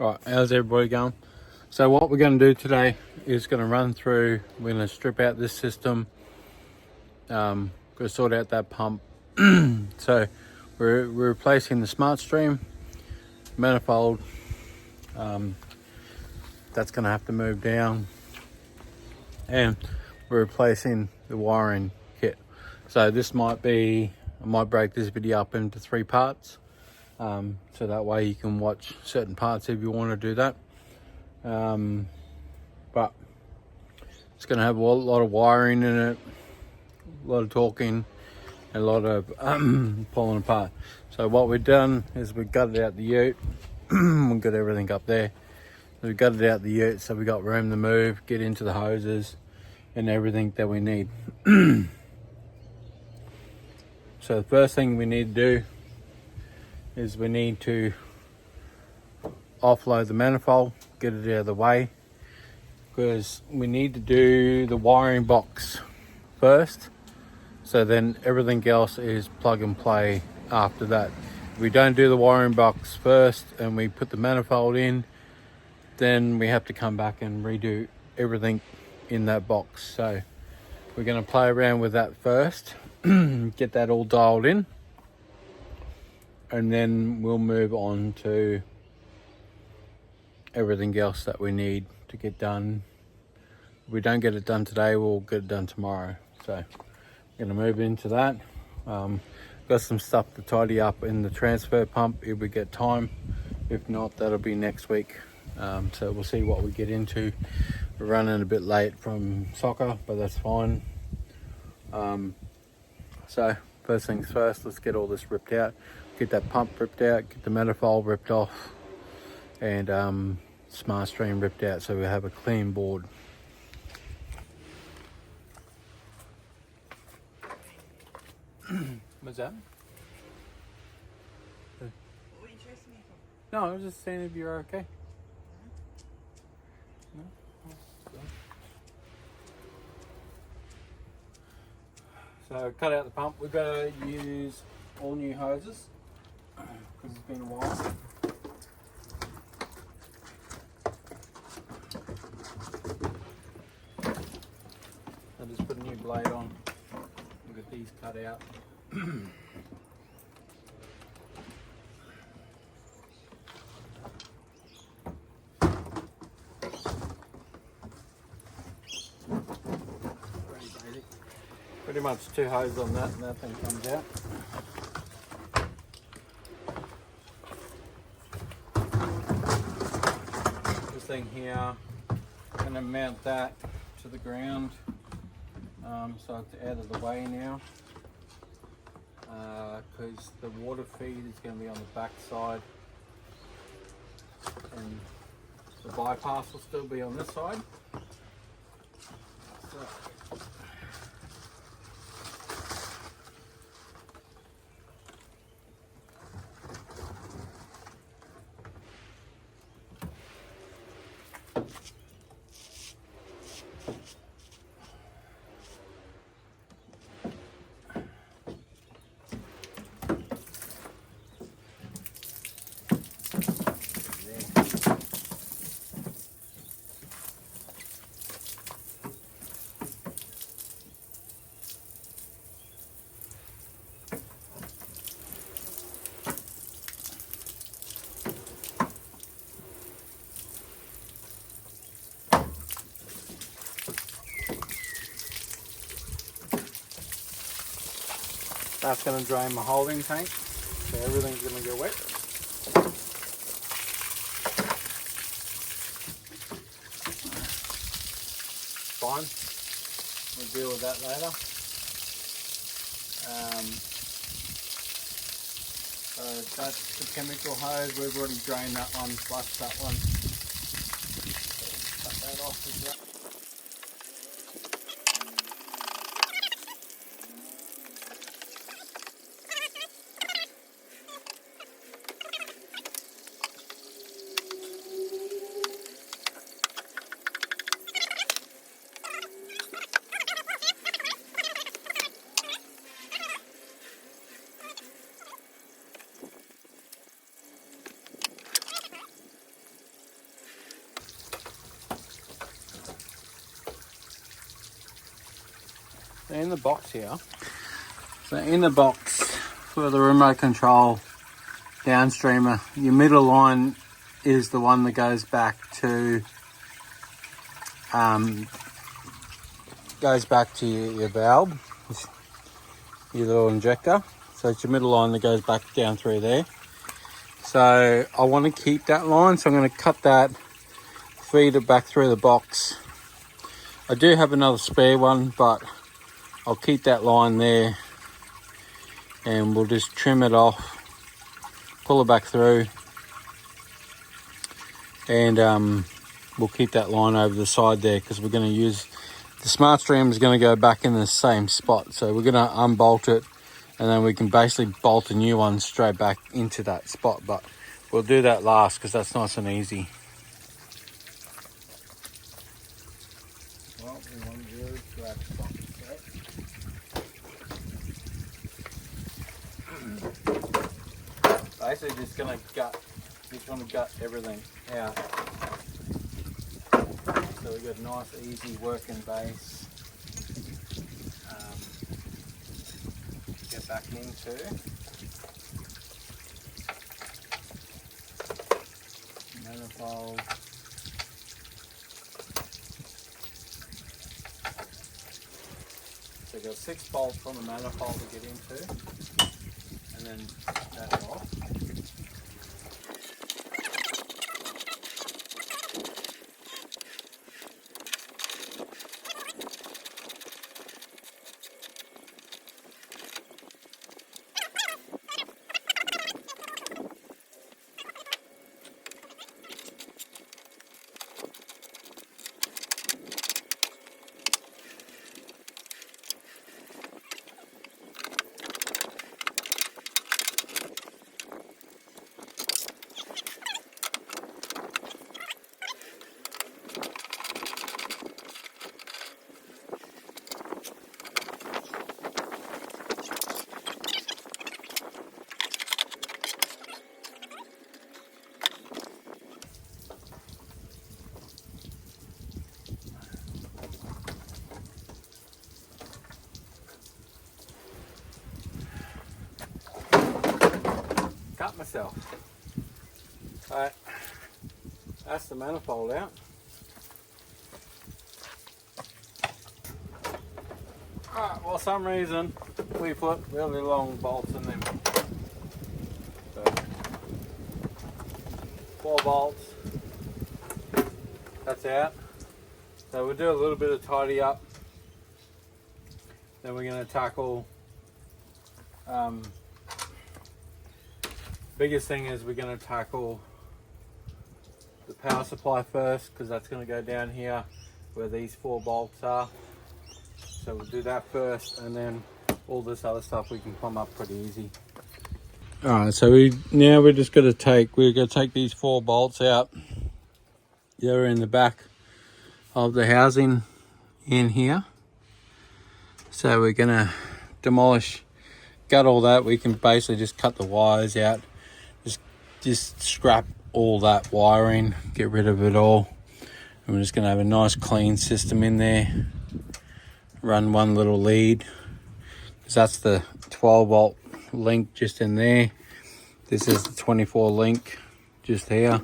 Right, how's everybody going? So what we're going to do today is going to run through, we're going to strip out this system, going to sort out that pump. So we're replacing the SmartStream manifold, that's going to have to move down, and we're replacing the wiring kit. So this might be, I might break this video up into 3 parts, so that way you can watch certain parts if you want to do that. But it's going to have a lot of wiring in it, a lot of talking, and a lot of pulling apart. So what we've done is we've gutted out the ute. We've got everything up there. We've gutted out the ute so we got room to move, get into the hoses and everything that we need. So the first thing we need to do is we need to offload the manifold, get it out of the way, because we need to do the wiring box first, so then everything else is plug and play after that. If we don't do the wiring box first and we put the manifold in, then we have to come back and redo everything in that box. So we're going to play around with that first, get that all dialed in, and then we'll move on to everything else that we need to get done. If we don't get it done today, we'll get it done tomorrow. So we're going to move into that. Got some stuff to tidy up in the transfer pump if we get time. If not, that'll be next week. So we'll see what we get into. We're running a bit late from soccer, but that's fine. So first things first, let's get all this ripped out. Get that pump ripped out, get the manifold ripped off, and SmartStream ripped out so we have a clean board. What's that? What were you chasing me for? No, I was just saying if you're okay. No? So cut out the pump. We've got to use all new hoses because it's been a while. I just put a new blade on. We've got these cut out. Pretty basic. Pretty much 2 hoses on that, and that thing comes out. This thing here, I'm going to mount that to the ground, so it's out of the way now, because the water feed is going to be on the back side and the bypass will still be on this side. So, that's going to drain my holding tank, so everything's going to go wet. Fine, we'll deal with that later. So that's the chemical hose. We've already drained that one, flushed that one. So cut that off as well. in the box here. So in the box for the remote control downstreamer, your middle line is the one that goes back to your valve, your little injector. So it's your middle line that goes back down through there. So I want to keep that line, so I'm going to cut that, feed it back through the box. I do have another spare one, but I'll keep that line there and we'll just trim it off, pull it back through, and we'll keep that line over the side there, because we're going to use the smart stream is going to go back in the same spot. So we're going to unbolt it, and then we can basically bolt a new one straight back into that spot. But we'll do that last because that's nice and easy. Well, we want to do that set. Basically just going to gut everything out. So we've got a nice easy working base. Get back into. Manifold. So we've got 6 bolts on the manifold to get into, and then that off. Cut myself. Alright, that's the manifold out. Alright, well, some reason we put really long bolts in them. So, 4 bolts. That's out. So we'll do a little bit of tidy up. Then we're going to tackle biggest thing is we're going to tackle the power supply first, because that's going to go down here where these 4 bolts are. So we'll do that first, and then all this other stuff we can plumb up pretty easy. Alright, so we're just going to take these 4 bolts out. They're in the back of the housing in here. So we're going to demolish, gut all that. We can basically just cut the wires out. Just scrap all that wiring, get rid of it all. And we're just going to have a nice clean system in there. Run one little lead, because that's the 12 volt link just in there. This is the 24 link just here.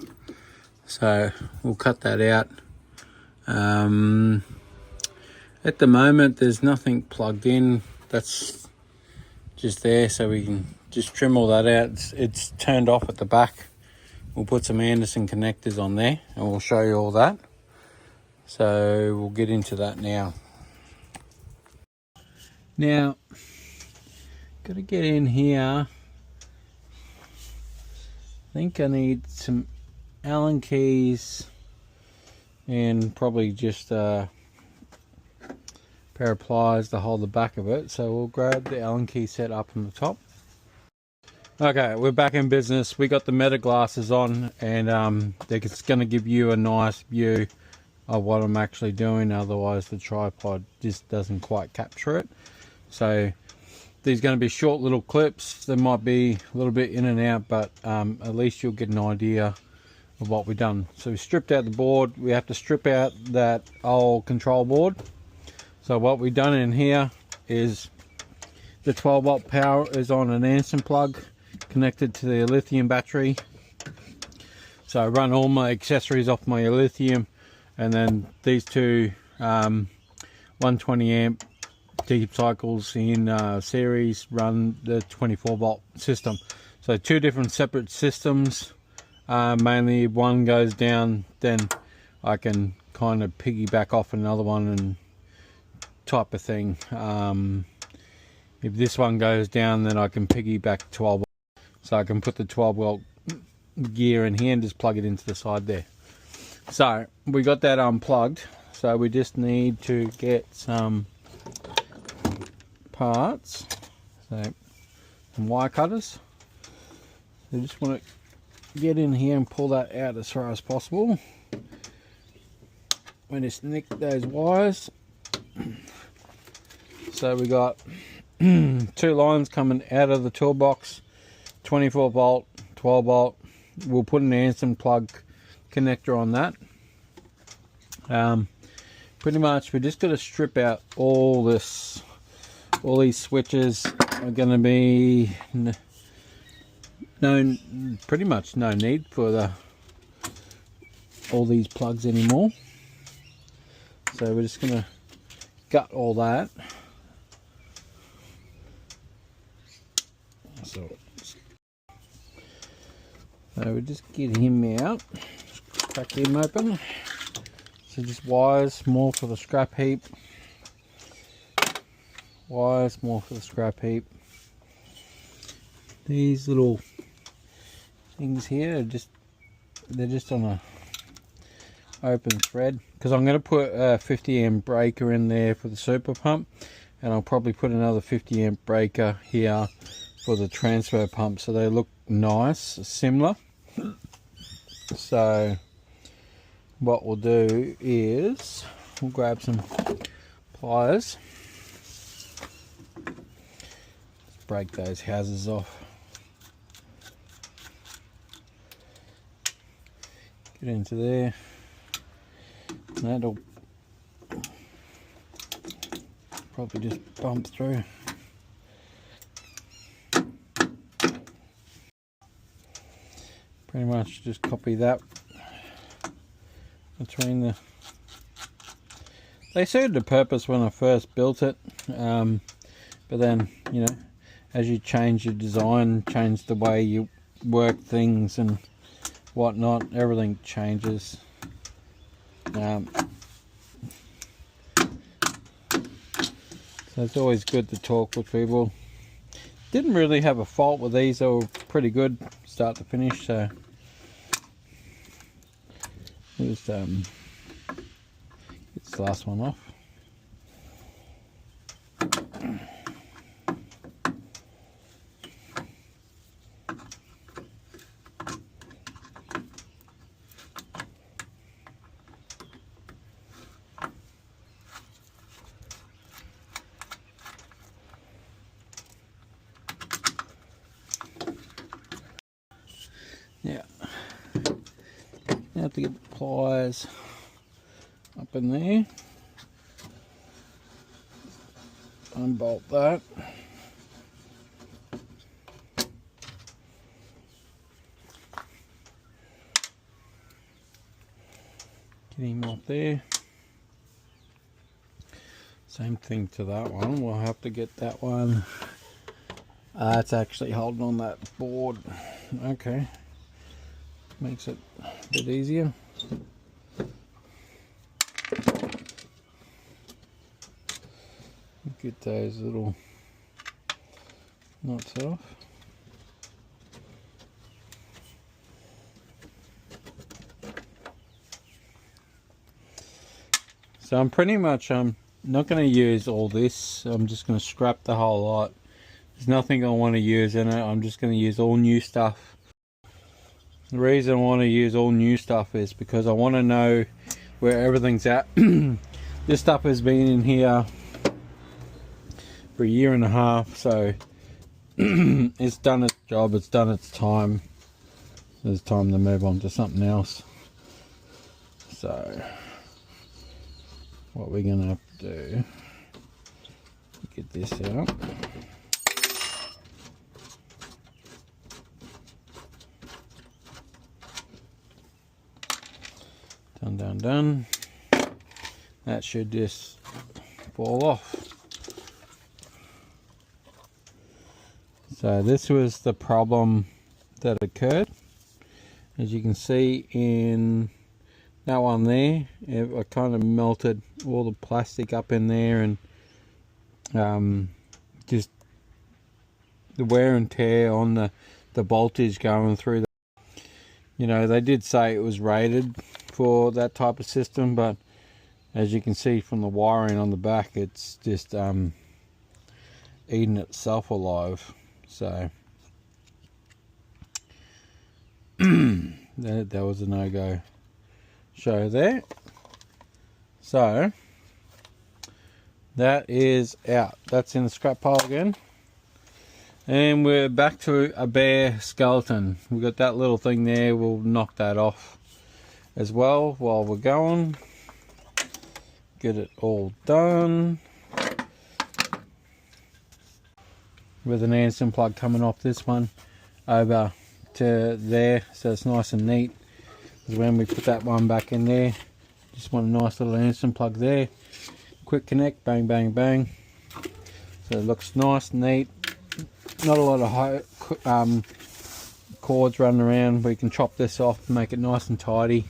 So we'll cut that out. At the moment there's nothing plugged in. That's just there, so we can just trim all that out. It's turned off at the back. We'll put some Anderson connectors on there and we'll show you all that. So we'll get into that now. Now, got to get in here. I think I need some Allen keys and probably just a pair of pliers to hold the back of it. So we'll grab the Allen key set up on the top. Okay, we're back in business. We got the meta glasses on, and it's going to give you a nice view of what I'm actually doing. Otherwise the tripod just doesn't quite capture it. So these are going to be short little clips. They might be a little bit in and out, but at least you'll get an idea of what we've done. So we stripped out the board. We have to strip out that old control board. So what we've done in here is the 12 volt power is on an Anderson plug connected to the lithium battery. So I run all my accessories off my lithium, and then these two 120 amp deep cycles in series run the 24 volt system. So two different separate systems. Mainly one goes down, then I can kind of piggyback off another one and type of thing. If this one goes down, then I can piggyback 12 volt. So I can put the 12 volt gear in here and just plug it into the side there. So we got that unplugged, so we just need to get some parts, so some wire cutters. So just want to get in here and pull that out as far as possible. We just nick those wires. So we got two lines coming out of the toolbox, 24 volt, 12 volt. We'll put an Anderson plug connector on that. Pretty much we just got to strip out all this. All these switches are going to be pretty much no need for all these plugs anymore. So we're just going to gut all that. So we just get him out, crack him open. So just wires, more for the scrap heap. Wires, more for the scrap heap. These little things here they're just on a open thread, because I'm going to put a 50 amp breaker in there for the super pump, and I'll probably put another 50 amp breaker here for the transfer pump, so they look nice, similar. So what we'll do is we'll grab some pliers, break those houses off, get into there, and that'll probably just bump through. Pretty much just copy that between the. They served a purpose when I first built it, but then, you know, as you change your design, change the way you work things and whatnot, everything changes. So it's always good to talk with people. Didn't really have a fault with these; they were pretty good start to finish. So just get this last one off. Yeah, you have to get the pliers up in there, unbolt that, get him off there. Same thing to that one, we'll have to get that one. It's actually holding on that board. Okay. Makes it a bit easier. Get those little knots off. So I'm pretty much not going to use all this. I'm just going to scrap the whole lot. There's nothing I want to use in it. I'm just going to use all new stuff. The reason I want to use all new stuff is because I want to know where everything's at. This stuff has been in here for a year and a half, so it's done its job, it's done its time. There's time to move on to something else. So what we're going to have to do, get this out. Done. That should just fall off. So this was the problem that occurred. As you can see in that one there, I kind of melted all the plastic up in there, and just the wear and tear on the voltage going through. You know, they did say it was rated for that type of system, but as you can see from the wiring on the back, it's just eating itself alive. So that was a no-go show there. So that is out. That's in the scrap pile again. And we're back to a bare skeleton. We've got that little thing there. We'll knock that off as well while we're going. Get it all done. With an Anderson plug coming off this one over to there, so it's nice and neat. Because when we put that one back in there, just want a nice little Anderson plug there. Quick connect, bang, bang, bang. So it looks nice, neat. Not a lot of high, cords running around. We can chop this off, make it nice and tidy,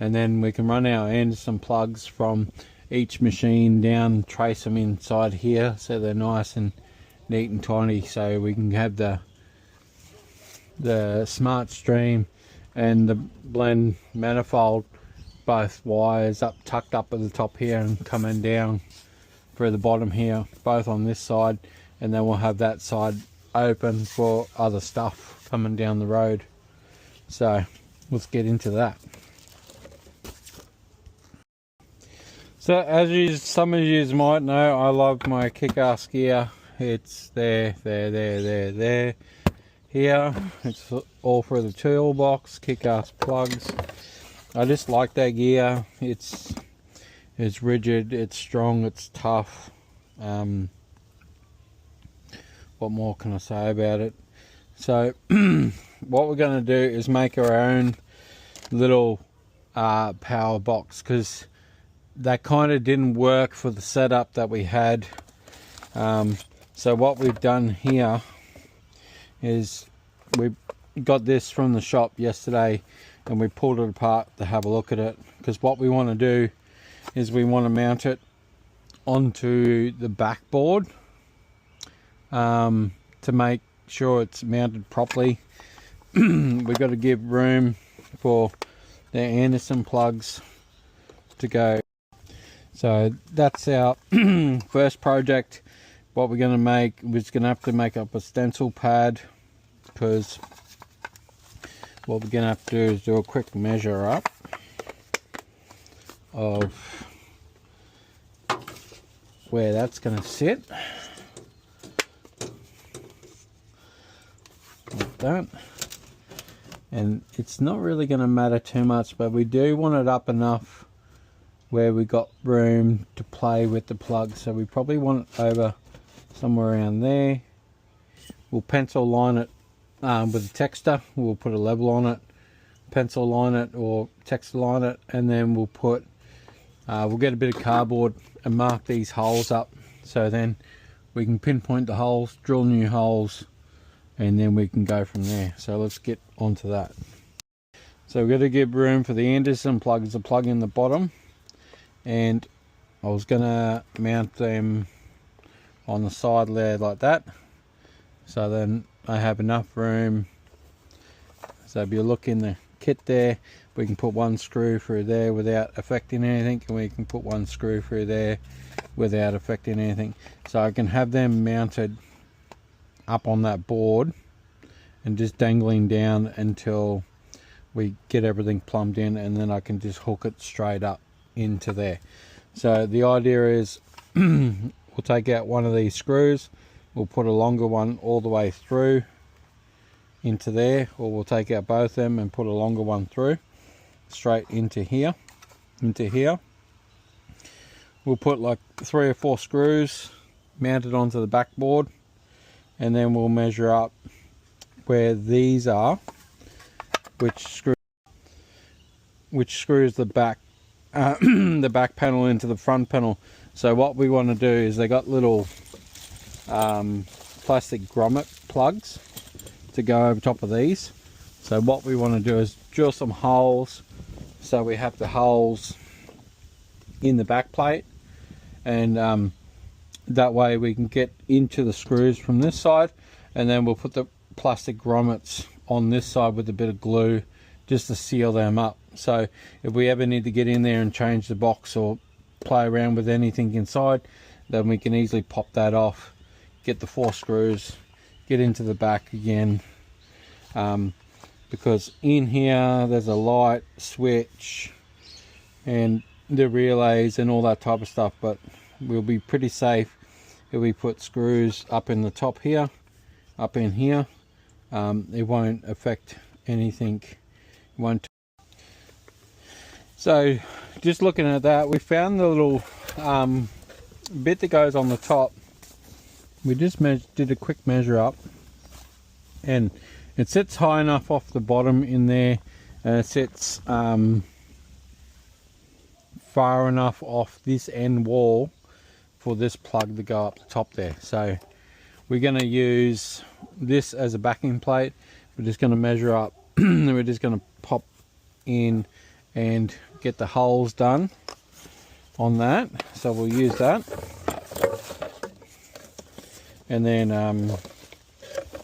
and then we can run our Anderson plugs from each machine down, trace them inside here so they're nice and neat and tiny, so we can have the smart stream and the blend manifold, both wires tucked up at the top here and coming down through the bottom here, both on this side, and then we'll have that side open for other stuff coming down the road. So let's get into that. So as some of you might know, I love my kick-ass gear. It's there, here. It's all through the toolbox, kick-ass plugs. I just like that gear. It's rigid, it's strong, it's tough. What more can I say about it? So what we're going to do is make our own little power box, because that kind of didn't work for the setup that we had. So what we've done here is we got this from the shop yesterday, and we pulled it apart to have a look at it, because what we want to do is we want to mount it onto the backboard to make sure it's mounted properly. We've got to give room for the Anderson plugs to go. So that's our first project. What we're going to make, we're going to have to make up a stencil pad, because what we're going to have to do is do a quick measure up of where that's going to sit. Like that. And it's not really going to matter too much, but we do want it up enough where we got room to play with the plug. So we probably want it over somewhere around there. We'll pencil line it with a texter. We'll put a level on it, pencil line it or texture line it, and then we'll put we'll get a bit of cardboard and mark these holes up, so then we can pinpoint the holes, drill new holes, and then we can go from there. So let's get onto that. So we've got to give room for the Anderson plugs to plug in the bottom, and I was gonna mount them on the side there like that, so then I have enough room. So if you look in the kit there, we can put one screw through there without affecting anything, and we can put one screw through there without affecting anything. So I can have them mounted up on that board and just dangling down until we get everything plumbed in, and then I can just hook it straight up into there. So the idea is we'll take out one of these screws, we'll put a longer one all the way through into there, or we'll take out both of them and put a longer one through straight into here. We'll put like 3 or 4 screws mount it onto the backboard, and then we'll measure up where these are, which screws the back the back panel into the front panel. So what we want to do is they got little plastic grommet plugs to go over top of these. So what we want to do is drill some holes, so we have the holes in the back plate, and that way we can get into the screws from this side, and then we'll put the plastic grommets on this side with a bit of glue just to seal them up. So if we ever need to get in there and change the box or play around with anything inside, then we can easily pop that off, get the 4 screws, get into the back again, because in here there's a light switch and the relays and all that type of stuff, but we'll be pretty safe if we put screws up in the top here, up in here. It won't affect anything. It won't. So just looking at that, we found the little bit that goes on the top. We just did a quick measure up, and it sits high enough off the bottom in there, and it sits far enough off this end wall for this plug to go up the top there. So we're going to use this as a backing plate. We're just going to measure up and we're just going to pop in and get the holes done on that. So we'll use that, and then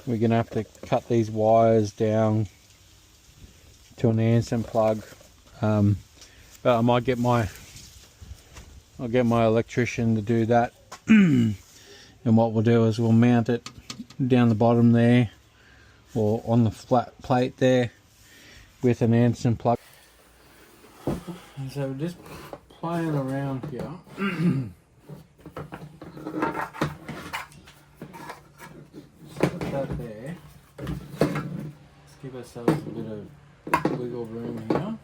we're going to have to cut these wires down to an Anderson plug, but I might get I'll get my electrician to do that. And what we'll do is we'll mount it down the bottom there, or on the flat plate there, with an Anderson plug. So we're just playing around here. Put that there. Let's give ourselves a bit of wiggle room here.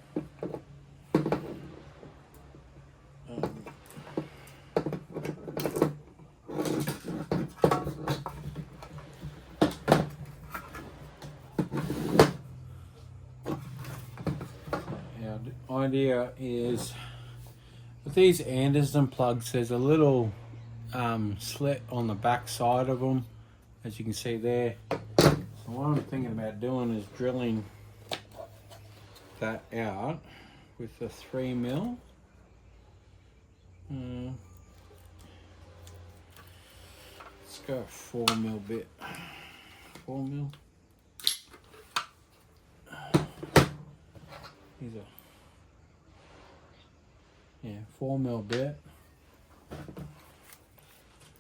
Idea is with these Anderson plugs, there's a little slit on the back side of them, as you can see there. So what I'm thinking about doing is drilling that out with a 3mm. Let's go a 4mm bit. 4mm. These are 4mm bit.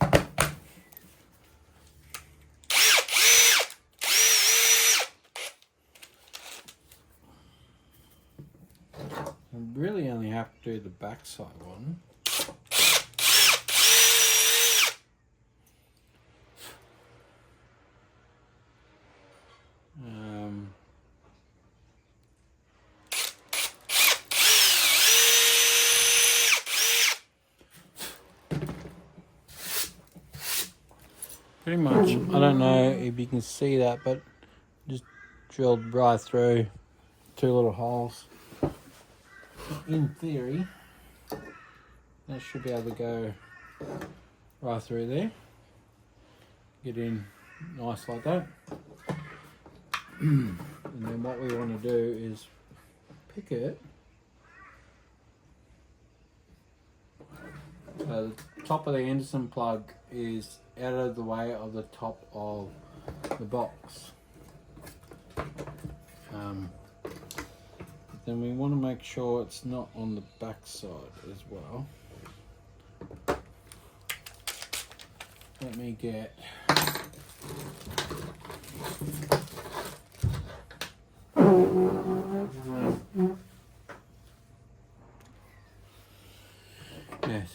I really only have to do the backside one. Pretty much, I don't know if you can see that, but just drilled right through 2 little holes. In theory, that should be able to go right through there. Get in nice like that. And then what we want to do is pick it. So the top of the Anderson plug is out of the way of the top of the box. Then we want to make sure it's not on the back side as well. Let me get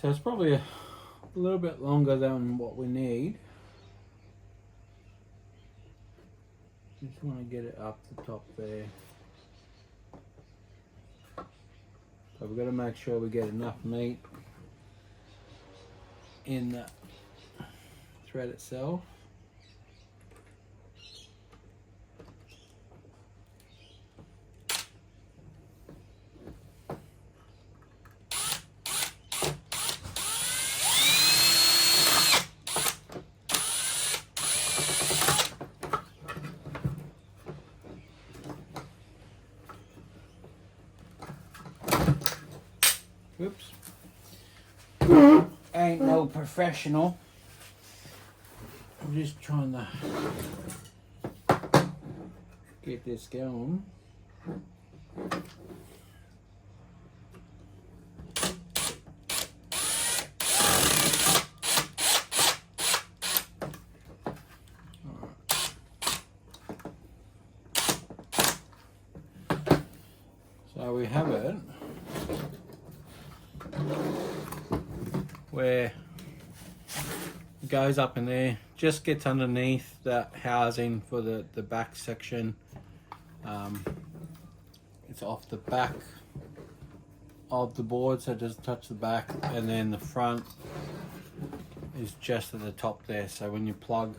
so it's probably a little bit longer than what we need. Just want to get it up the top there. So we've got to make sure we get enough meat in that thread itself. Whoops. Ain't no professional. I'm just trying to get this going. So we have it where it goes up in there, just gets underneath that housing for the back section. It's off the back of the board, so it doesn't touch the back, and then the front is just at the top there. So when you plug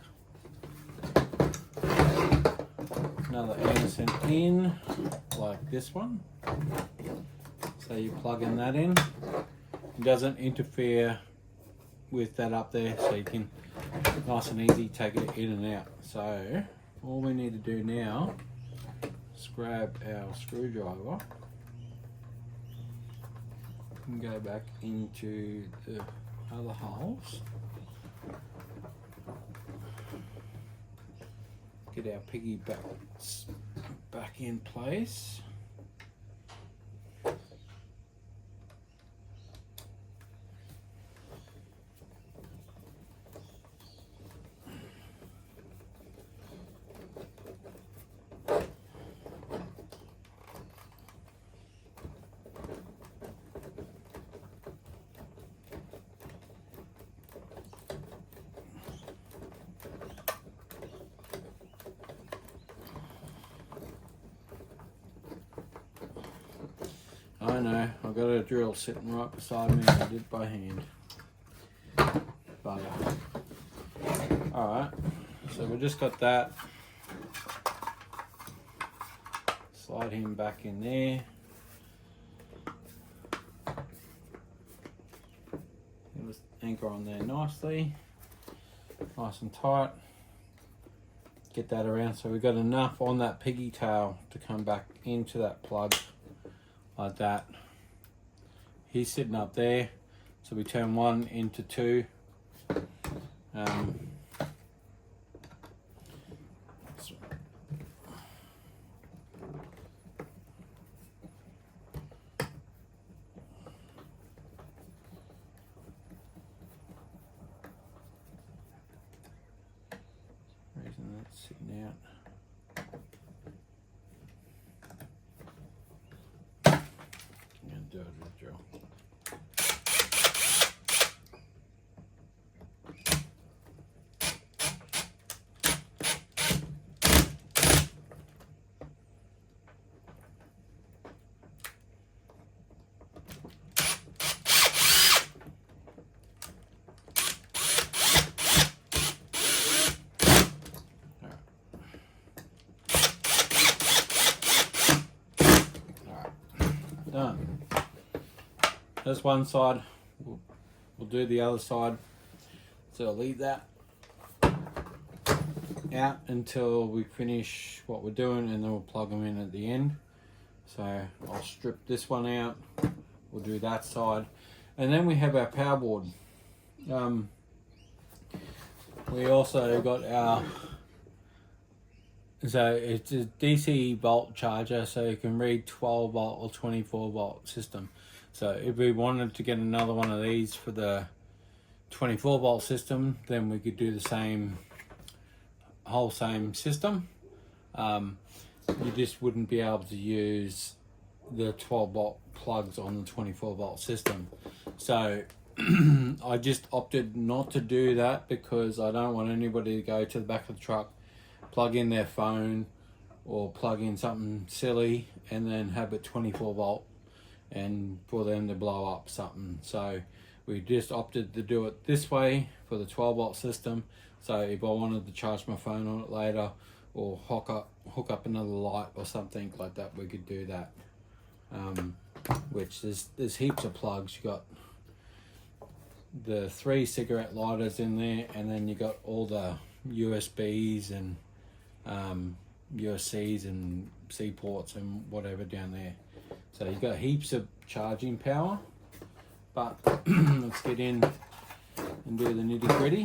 another Anderson in, like this one, so you plug in that in, it doesn't interfere with that up there, so you can nice and easy take it in and out. So all we need to do now is grab our screwdriver and go back into the other holes, get our piggy back in place. I know, I've got a drill sitting right beside me and I did it by hand. But, alright, so we just got that. Slide him back in there. Just anchor on there nicely. Nice and tight. Get that around so we've got enough on that piggy tail to come back into that plug. Like that. He's sitting up there, so we turn one into two. Reason that's sitting out. Drill. Done. That's one side. We'll do the other side. So I'll leave that out until we finish what we're doing, and then we'll plug them in at the end. So I'll strip this one out. We'll do that side, and then we have our power board. We also got our, so it's a DC volt charger, so you can read 12 volt or 24 volt system. So if we wanted to get another one of these for the 24 volt system, then we could do the same system. You just wouldn't be able to use the 12 volt plugs on the 24 volt system. So I just opted not to do that because I don't want anybody to go to the back of the truck, plug in their phone or plug in something silly and then have it 24 volt and for them to blow up something. So We just opted to do it this way for the 12-volt system. So if I wanted to charge my phone on it later, or hook up another light or something like that, we could do that. Which there's heaps of plugs. You got the 3 cigarette lighters in there, and then you got all the USBs and USCs and C ports and whatever down there. So you got heaps of charging power. But let's get in and do the nitty gritty.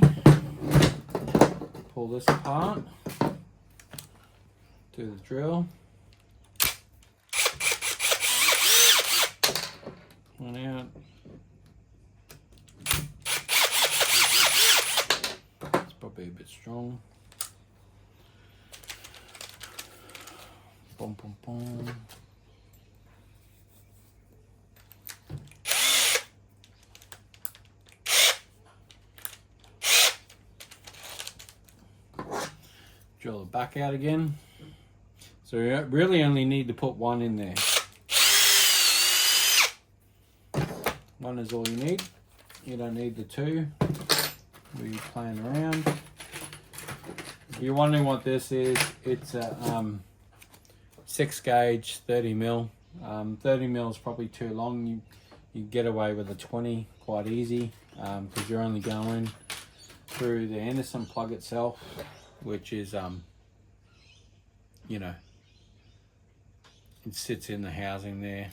Pull this apart. Do the drill. One out. It's probably a bit strong. Boom, boom, boom. Drill it back out again. So you really only need to put one in there. One is all you need. You don't need the 2. We're playing around. If you're wondering what this is, it's a 6 gauge 30 mil. 30 mil is probably too long. You get away with a 20 quite easy, because you're only going through the Anderson plug itself, which is you know, it sits in the housing there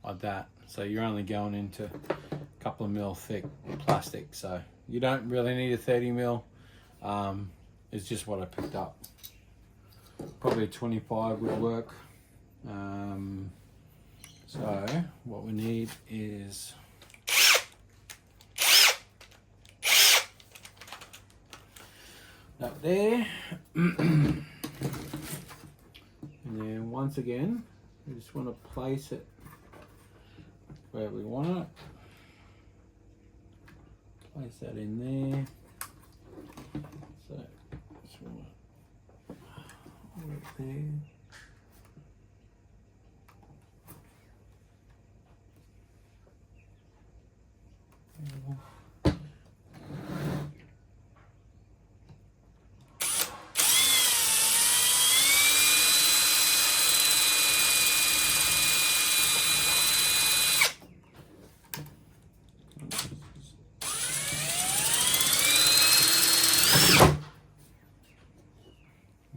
like that. So you're only going into a couple of mil thick plastic. So you don't really need a 30 mil. It's just what I picked up. Probably a 25 would work. So what we need is that there. And then once again, we just want to place it where we want it. Place that in there. So just want to work there.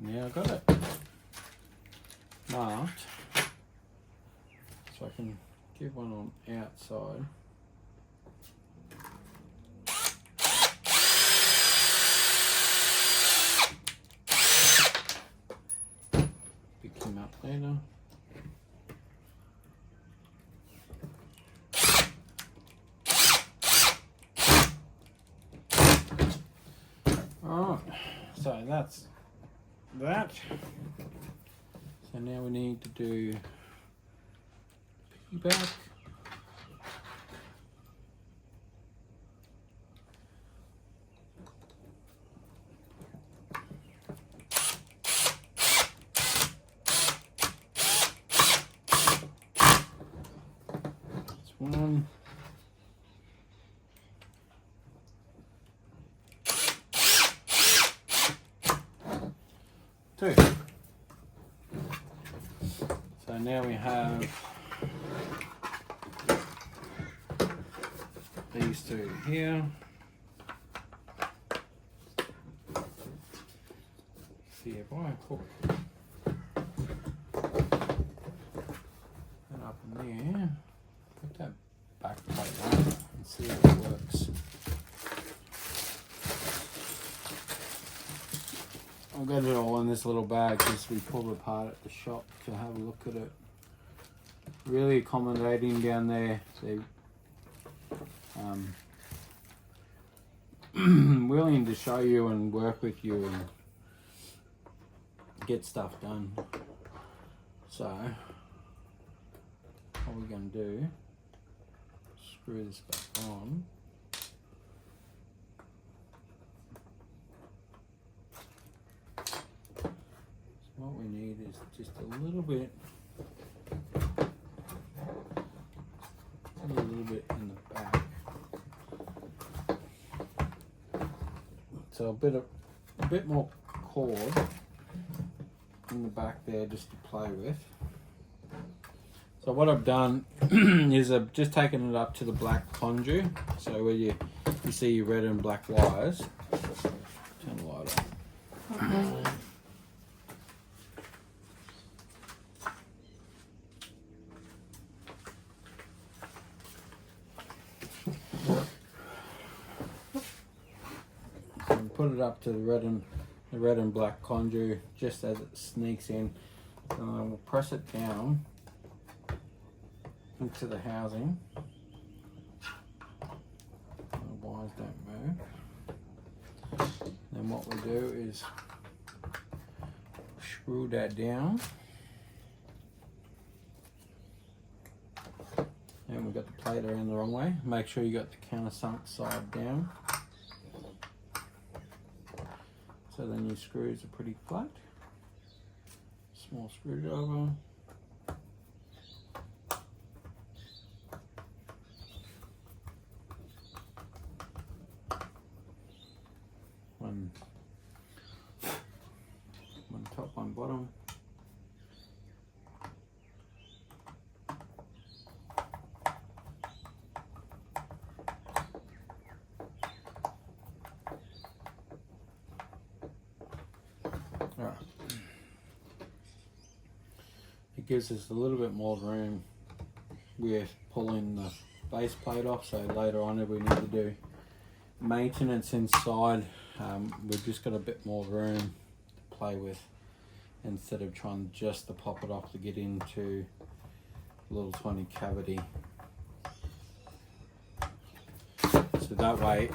Now I got it marked, so I can give one on outside. Pick him up later. Alright, so that's that. So now we need to do piggyback. That's one. Two. So now we have these 2 here. See if I hook that up in there, put that back plate on and see if it works. I've got it all in this little bag because we pulled it apart at the shop to have a look at it. Really accommodating down there. So, willing to show you and work with you and get stuff done. So, what we're going to do, screw this back on. What we need is just a little bit in the back. So a bit more cord in the back there just to play with. So what I've done is I've just taken it up to the black conduit. So where you see your red and black wires. Turn the light on. Put it up to the red and black conduit just as it sneaks in, and then we'll press it down into the housing. The wires don't move. Then what we do is screw that down, and we've got the plate around the wrong way. Make sure you got the countersunk side down. So then your screws are pretty flat. Small screwdriver. One top, one bottom. Alright. It gives us a little bit more room with pulling the base plate off, so later on if we need to do maintenance inside, we've just got a bit more room to play with instead of trying just to pop it off to get into a little tiny cavity. So that way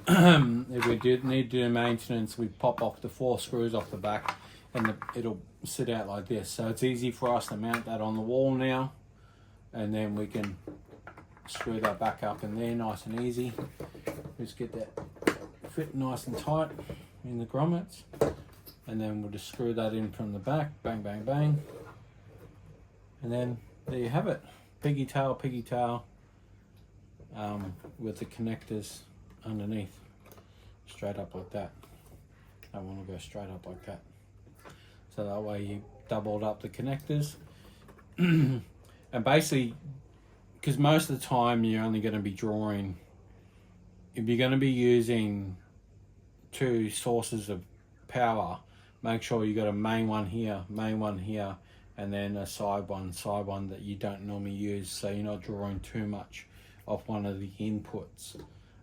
if we did need to do maintenance, we pop off the 4 screws off the back and it'll sit out like this. So it's easy for us to mount that on the wall now, and then we can screw that back up in there nice and easy. Just get that fit nice and tight in the grommets, and then we'll just screw that in from the back, bang bang bang, and then there you have it. Piggy tail with the connectors underneath, straight up like that. I want to go straight up like that, so that way you doubled up the connectors. And basically, because most of the time you're only going to be drawing, if you're going to be using 2 sources of power, make sure you got a main one here, and then a side one that you don't normally use, so you're not drawing too much off one of the inputs.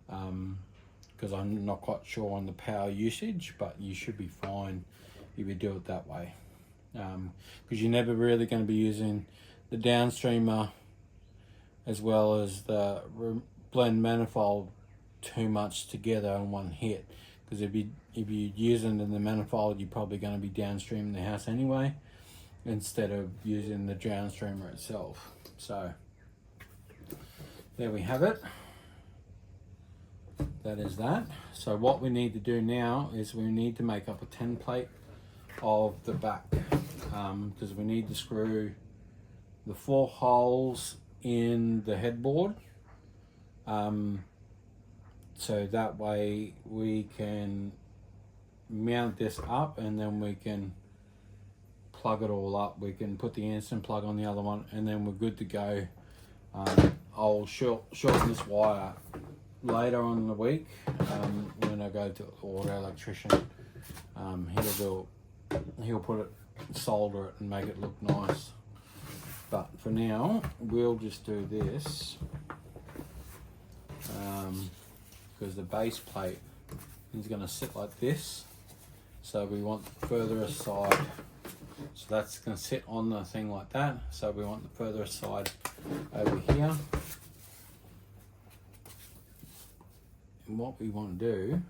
Because I'm not quite sure on the power usage, but you should be fine if you do it that way. Because you're never really going to be using the downstreamer as well as the blend manifold too much together in one hit. Because if you're using it in the manifold, you're probably going to be downstreaming the house anyway, instead of using the downstreamer itself. So there we have it. That is that. So what we need to do now is we need to make up a template of the back, because we need to screw the 4 holes in the headboard, so that way we can mount this up, and then we can plug it all up. We can put the instant plug on the other one, and then we're good to go. I'll shorten this wire later on in the week when I go to the auto electrician. He'll put it, solder it and make it look nice, but for now we'll just do this, because the base plate is going to sit like this, so we want the further side, so that's going to sit on the thing like that, so we want the further side over here. And what we want to do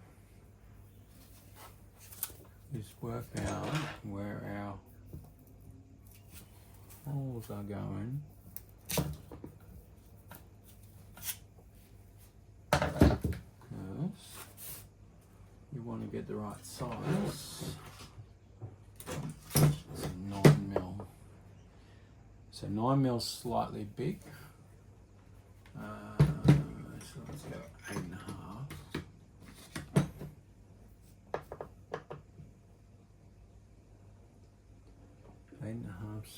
is work out where our holes are going. Because you want to get the right size. It's 9mm. So 9mm is slightly big. So let's go 8.5.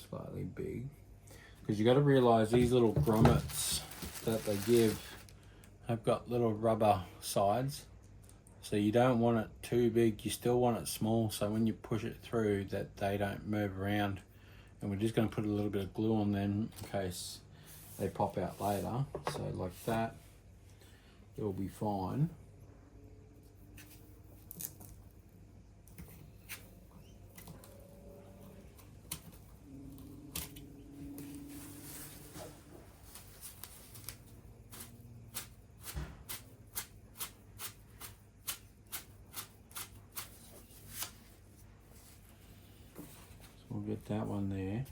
slightly big. Because you got to realise these little grommets that they give have got little rubber sides. So you don't want it too big, you still want it small, so when you push it through that they don't move around. And we're just going to put a little bit of glue on them in case they pop out later. So like that, it'll be fine. We'll get that one there.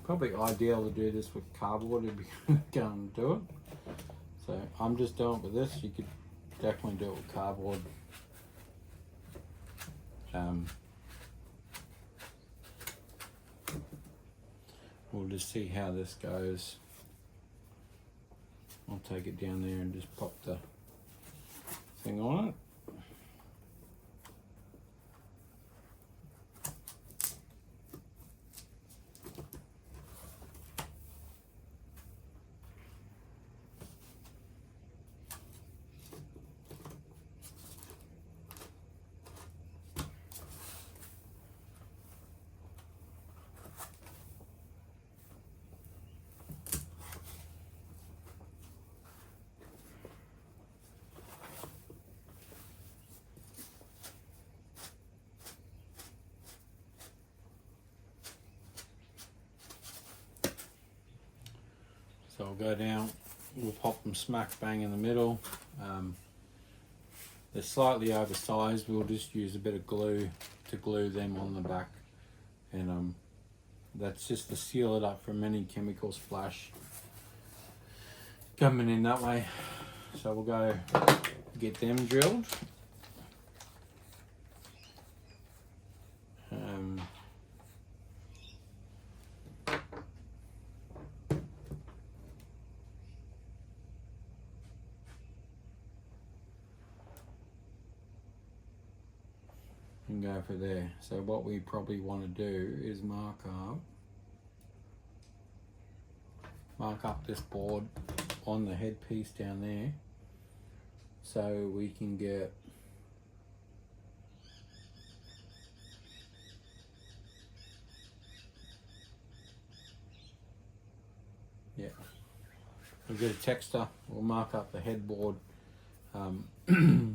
Probably ideal to do this with cardboard if you're going to do it. So I'm just doing it with this. You could definitely do it with cardboard. We'll just see how this goes. I'll take it down there and just pop the thing on it. So we'll go down, we'll pop them smack bang in the middle. They're slightly oversized, we'll just use a bit of glue to glue them on the back. And that's just to seal it up from any chemical splash coming in that way. So we'll go get them drilled. And go for there. So what we probably want to do is mark up this board on the headpiece down there, so we can get we'll get a texture. We'll mark up the headboard.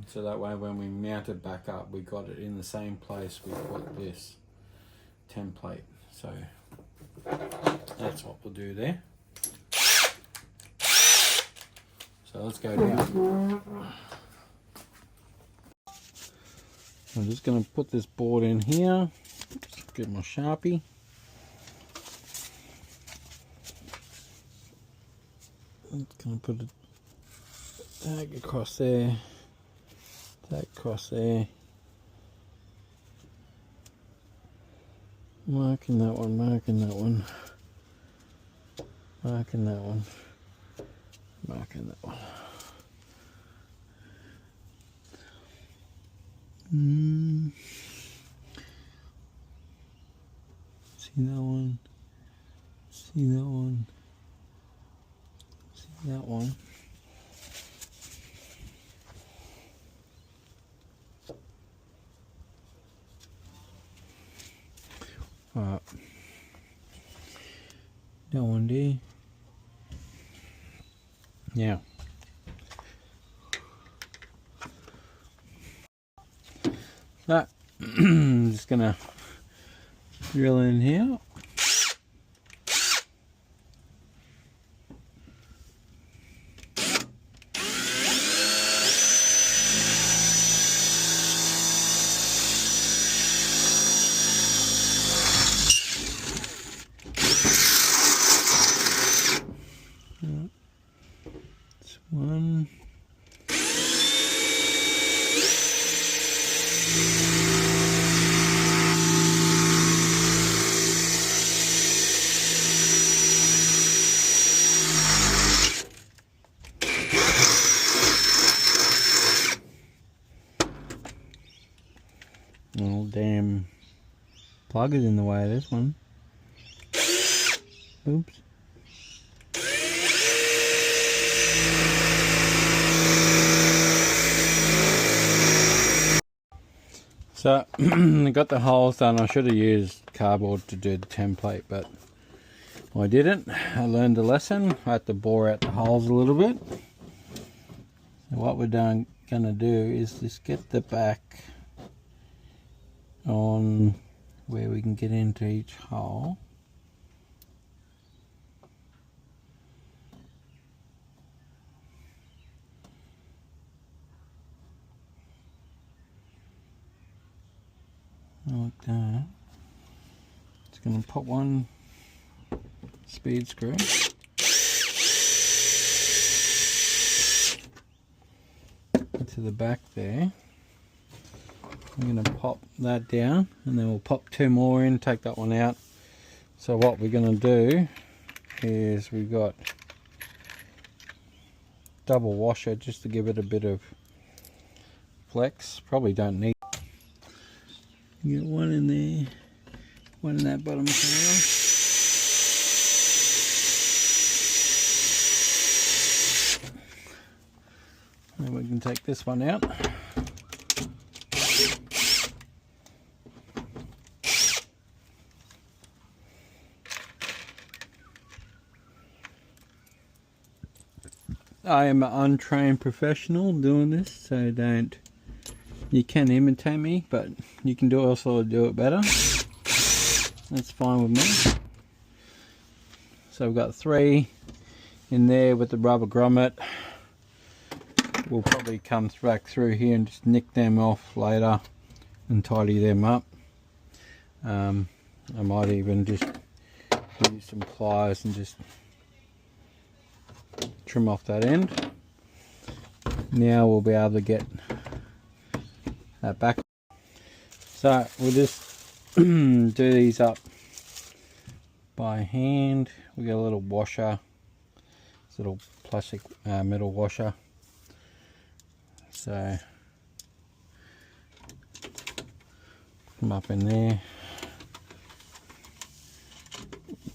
So that way when we mount it back up, we got it in the same place we put this template. So that's what we'll do there. So let's go down. I'm just going to put this board in here. Oops, get my Sharpie. I'm going to put a tag across there, tag across there, marking that one, marking that one, marking that one, marking that one. See that one, see that one, see that one. That one there. Yeah. That I'm just gonna drill in here. One. Plug is in the way of this one. Oops. So I got the holes done. I should have used cardboard to do the template, but I didn't. I learned a lesson. I had to bore out the holes a little bit. So what we're going to do is just get the back on where we can get into each hole. Like that. It's going to put one speed screw into the back there. I'm going to pop that down, and then we'll pop two more in, take that one out. So what we're going to do is we've got double washer just to give it a bit of flex. Probably don't need. You get one in there, one in that bottom corner. Then we can take this one out. I am an untrained professional doing this, so don't. You can imitate me, but you can also do it better. That's fine with me. So we've got 3 in there with the rubber grommet. We'll probably come back through here and just nick them off later and tidy them up. I might even just use some pliers and just trim off that end. Now we'll be able to get that back. So we'll just do these up by hand. We got a little washer, this little plastic metal washer. So come up in there,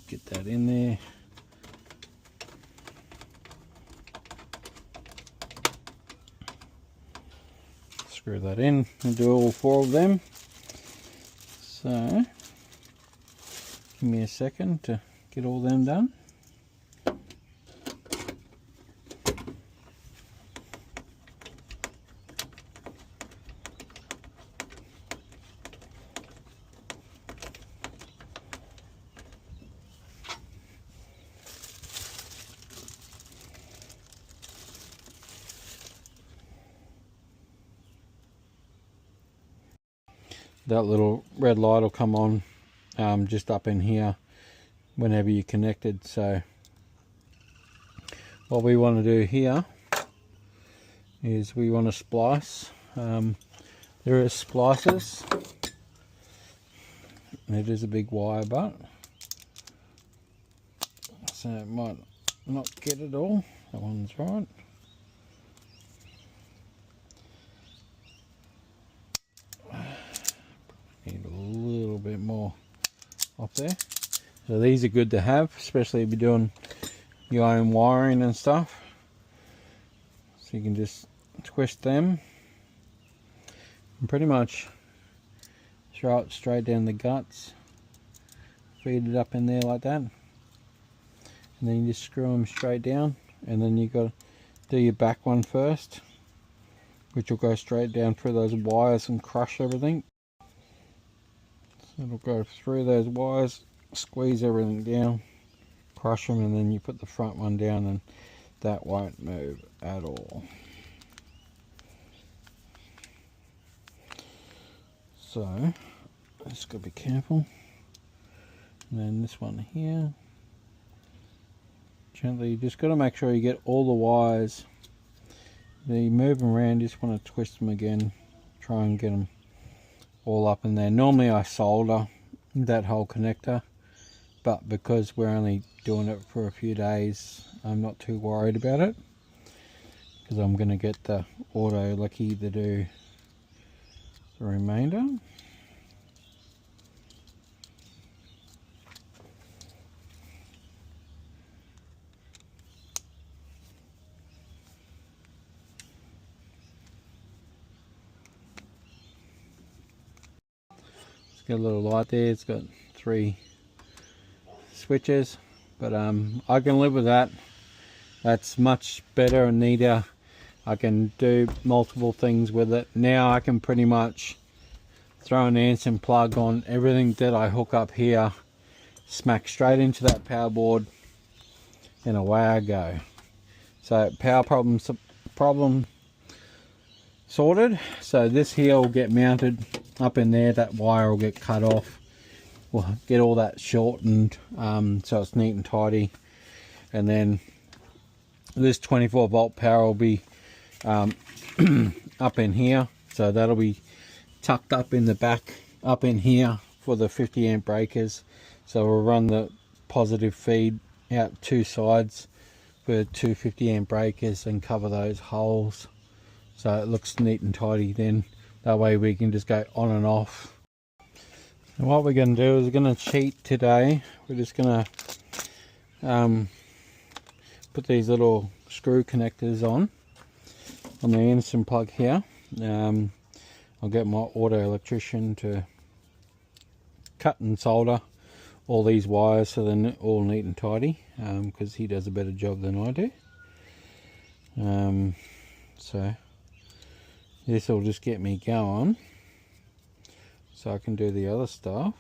get that in there. Screw that in and do all 4 of them. So give me a second to get all them done. That little red light will come on just up in here whenever you're connected. So what we want to do here is we want to splice. There are splicers. It is a big wire butt, so it might not get it all. That one's right. Need a little bit more up there. So these are good to have, especially if you're doing your own wiring and stuff. So you can just twist them and pretty much throw it straight down the guts. Feed it up in there like that. And then you just screw them straight down, and then you got to do your back one first, which will go straight down through those wires and crush everything. It'll go through those wires, squeeze everything down, crush them, and then you put the front one down and that won't move at all. So just got to be careful. And then this one here, gently, you just got to make sure you get all the wires. You move them around, you just want to twist them again, try and get them all up in there. Normally I solder that whole connector, but because we're only doing it for a few days, I'm not too worried about it, because I'm going to get the Auto Lucky to do the remainder. got a little light there. It's got 3 switches, but I can live with that. That's much better and neater. I can do multiple things with it. Now I can pretty much throw an Anson plug on everything that I hook up here, smack straight into that power board, and away I go. So power problem sorted. So this here will get mounted up in there. That wire will get cut off. We'll get all that shortened so it's neat and tidy. And then this 24 volt power will be up in here. So that'll be tucked up in the back, up in here for the 50 amp breakers. So we'll run the positive feed out 2 sides for 2 50 amp breakers and cover those holes so it looks neat and tidy. Then that way we can just go on and off. And what we're going to do is we're going to cheat today. We're just going to put these little screw connectors on the Anderson plug here. I'll get my auto electrician to cut and solder all these wires so they're all neat and tidy, because he does a better job than I do. So this will just get me going so I can do the other stuff,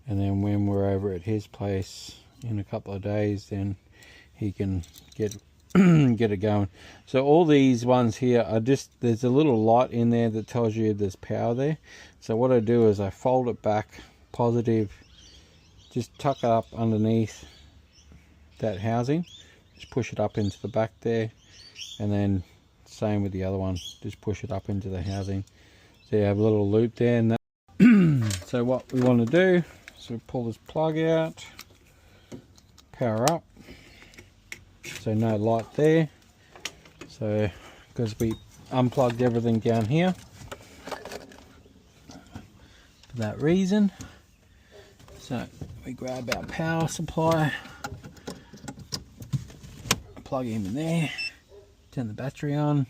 and then when we're over at his place in a couple of days, then he can get get it going. So all these ones here are just, there's a little light in there that tells you there's power there. So what I do is I fold it back positive, just tuck it up underneath that housing, just push it up into the back there, and then same with the other one, just push it up into the housing. So you have a little loop there. And that so what we want to do is we pull this plug out, power up. So no light there, so because we unplugged everything down here for that reason. So we grab our power supply, plug him in there, turn the battery on.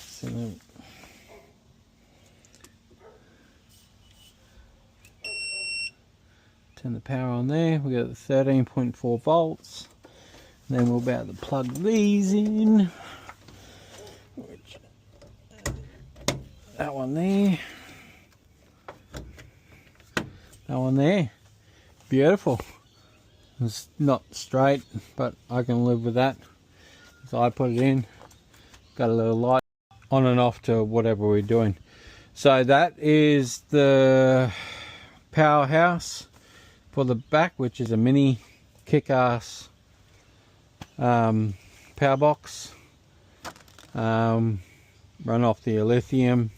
So then turn the power on there. We got 13.4 volts. And then we're about to plug these in. That one there. That one there. Beautiful. It's not straight, but I can live with that. So I put it in. Got a little light on and off to whatever we're doing. So that is the powerhouse for the back, which is a mini kick-ass power box, run off the lithium.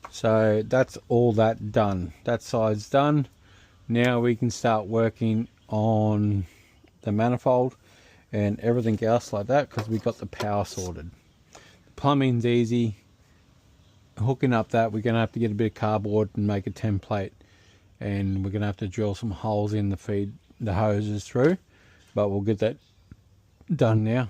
So that's all that done. That side's done. Now we can start working on the manifold and everything else like that, because we got the power sorted. The plumbing's easy. Hooking up that, we're going to have to get a bit of cardboard and make a template, and we're going to have to drill some holes in the feed the hoses through, but we'll get that done now.